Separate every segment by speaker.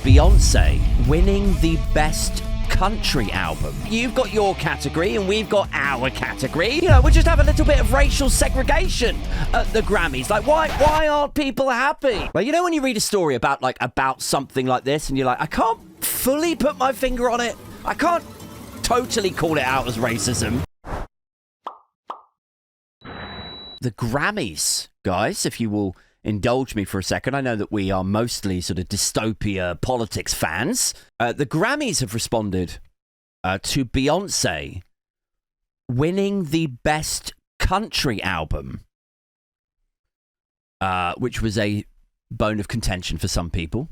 Speaker 1: Beyonce winning the best country album. You've got your category and we've got our category. You know, we'll just have a little bit of racial segregation at the Grammys. Like, why aren't people happy? Well, you know when you read a story about something like this and you're like, I can't fully put my finger on it. I can't totally call it out as racism. The Grammys, guys, if you will indulge me for a second. I know that we are mostly sort of dystopia politics fans. The Grammys have responded to Beyonce winning the best country album, which was a bone of contention for some people.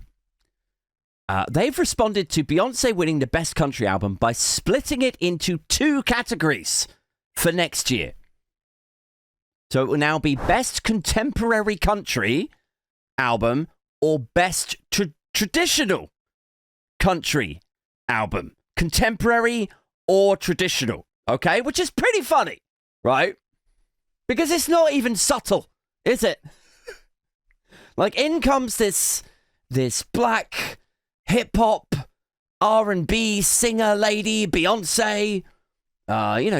Speaker 1: They've responded to Beyonce winning the best country album by splitting it into two categories for next year. So it will now be Best Contemporary Country Album or Best Traditional Country Album. Contemporary or traditional, okay? Which is pretty funny, right? Because it's not even subtle, is it? Like, in comes this black hip-hop R&B singer lady, Beyonce.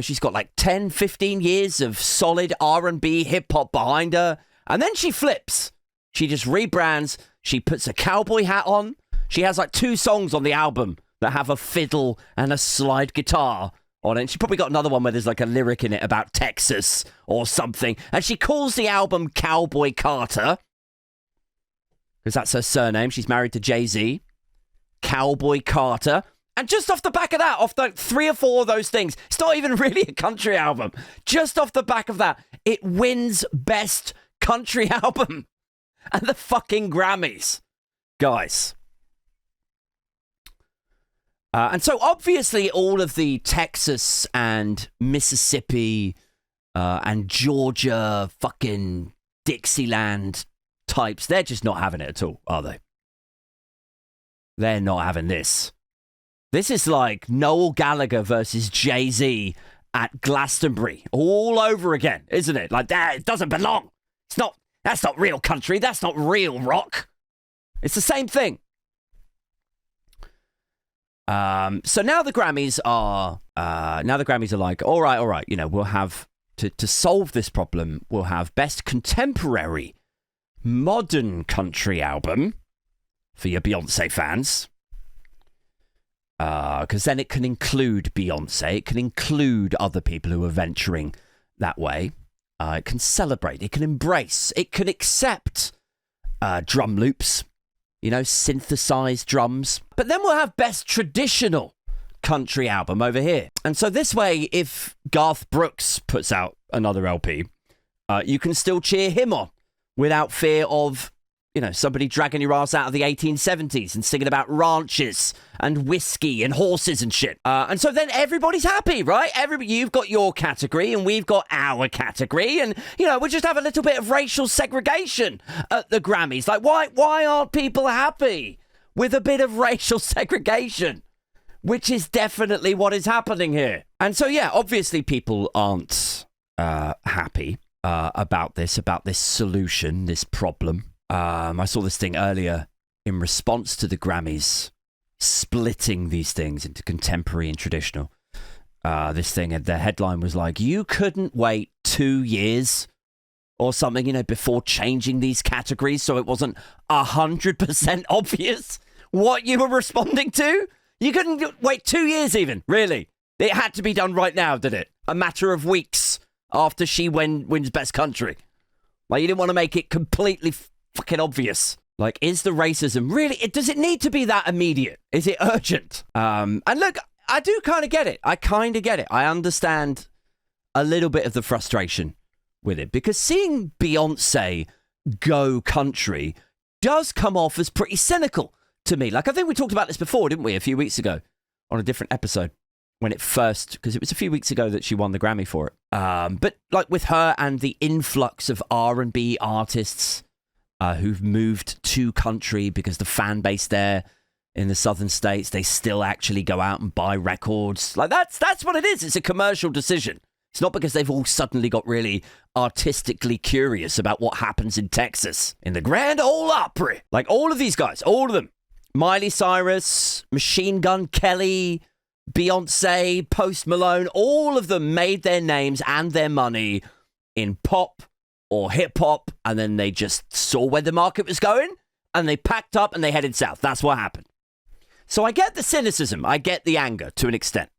Speaker 1: She's got like 10, 15 years of solid R&B hip-hop behind her. And then she flips. She just rebrands. She puts a cowboy hat on. She has like 2 songs on the album that have a fiddle and a slide guitar on it. And she probably got another one where there's like a lyric in it about Texas or something. And she calls the album Cowboy Carter, because that's her surname. She's married to Jay-Z. Cowboy Carter. And just off the back of that, off the 3 or 4 of those things, it's not even really a country album. Just off the back of that, it wins Best Country Album at the fucking Grammys. Guys. And so obviously all of the Texas and Mississippi and Georgia fucking Dixieland types, they're just not having it at all, are they? They're not having this. This is like Noel Gallagher versus Jay-Z at Glastonbury all over again, isn't it? Like, that, it doesn't belong. That's not real country. That's not real rock. It's the same thing. So now the Grammys are like, all right, you know, we'll have to solve this problem, we'll have Best Contemporary Modern Country Album for your Beyonce fans. Because then it can include Beyonce, it can include other people who are venturing that way. It can celebrate, it can embrace, it can accept drum loops, you know, synthesized drums. But then we'll have Best Traditional Country Album over here. And so this way, if Garth Brooks puts out another LP, you can still cheer him on without fear of, you know, somebody dragging your ass out of the 1870s and singing about ranches and whiskey and horses and shit. And so then everybody's happy, right? You've got your category and we've got our category. And, you know, we'll just have a little bit of racial segregation at the Grammys. Like, why aren't people happy with a bit of racial segregation? Which is definitely what is happening here. And so, yeah, obviously people aren't happy about this solution, this problem. I saw this thing earlier in response to the Grammys splitting these things into contemporary and traditional. This thing, the headline was like, you couldn't wait 2 years or something, you know, before changing these categories so it wasn't 100% obvious what you were responding to. You couldn't wait 2 years even, really. It had to be done right now, did it? A matter of weeks after she wins Best Country. Like, you didn't want to make it completely fucking obvious. Like, is the racism really, does it need to be that immediate? Is it urgent? And look, I do kind of get it. I understand a little bit of the frustration with it, because seeing Beyonce go country does come off as pretty cynical to me. Like, I think we talked about this before, didn't we, a few weeks ago on a different episode when it first, because it was a few weeks ago that she won the Grammy for it. But like with her and the influx of R&B artists who've moved to country because the fan base there in the southern states, they still actually go out and buy records. Like, that's what it is. It's a commercial decision. It's not because they've all suddenly got really artistically curious about what happens in Texas, in the Grand Ole Opry. Like, all of these guys, all of them, Miley Cyrus, Machine Gun Kelly, Beyonce, Post Malone, all of them made their names and their money in pop or hip hop, and then they just saw where the market was going, and they packed up and they headed south. That's what happened. So I get the cynicism. I get the anger to an extent.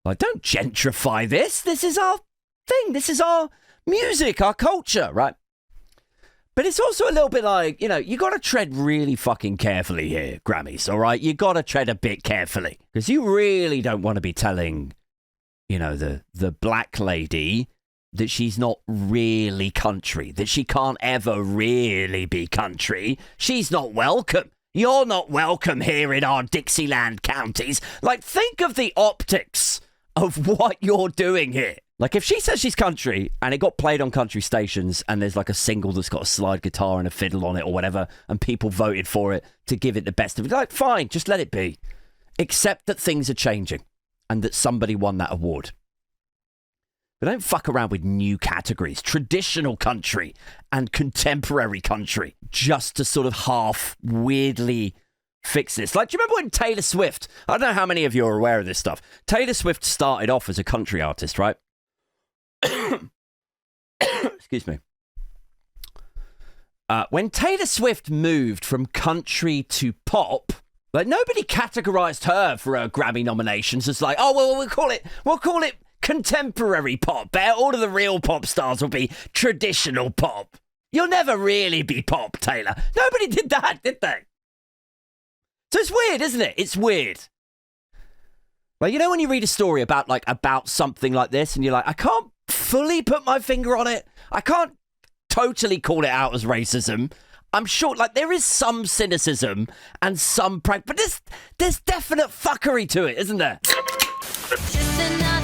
Speaker 1: Like, don't gentrify this. This is our thing. This is our music, our culture, right? But it's also a little bit like, you know, you got to tread really fucking carefully here, Grammys, all right? You got to tread a bit carefully, because you really don't want to be telling, you know, the black lady that she's not really country, that she can't ever really be country. She's not welcome. You're not welcome here in our Dixieland counties. Like, think of the optics of what you're doing here. Like, if she says she's country and it got played on country stations and there's like a single that's got a slide guitar and a fiddle on it or whatever, and people voted for it to give it the best of it, like, fine, just let it be. Except that things are changing and that somebody won that award. But don't fuck around with new categories, traditional country and contemporary country, just to sort of half weirdly fix this. Like, do you remember when Taylor Swift, I don't know how many of you are aware of this stuff. Taylor Swift started off as a country artist, right? Excuse me. When Taylor Swift moved from country to pop, like, nobody categorized her for her Grammy nominations as like, oh, well, we'll call it contemporary pop. All of the real pop stars will be traditional pop. You'll never really be pop, Taylor. Nobody did that, did they? So it's weird, isn't it? It's weird. Like, you know when you read a story about something like this and you're like, I can't fully put my finger on it. I can't totally call it out as racism. I'm sure, like, there is some cynicism and some prank, but there's definite fuckery to it, isn't there? Just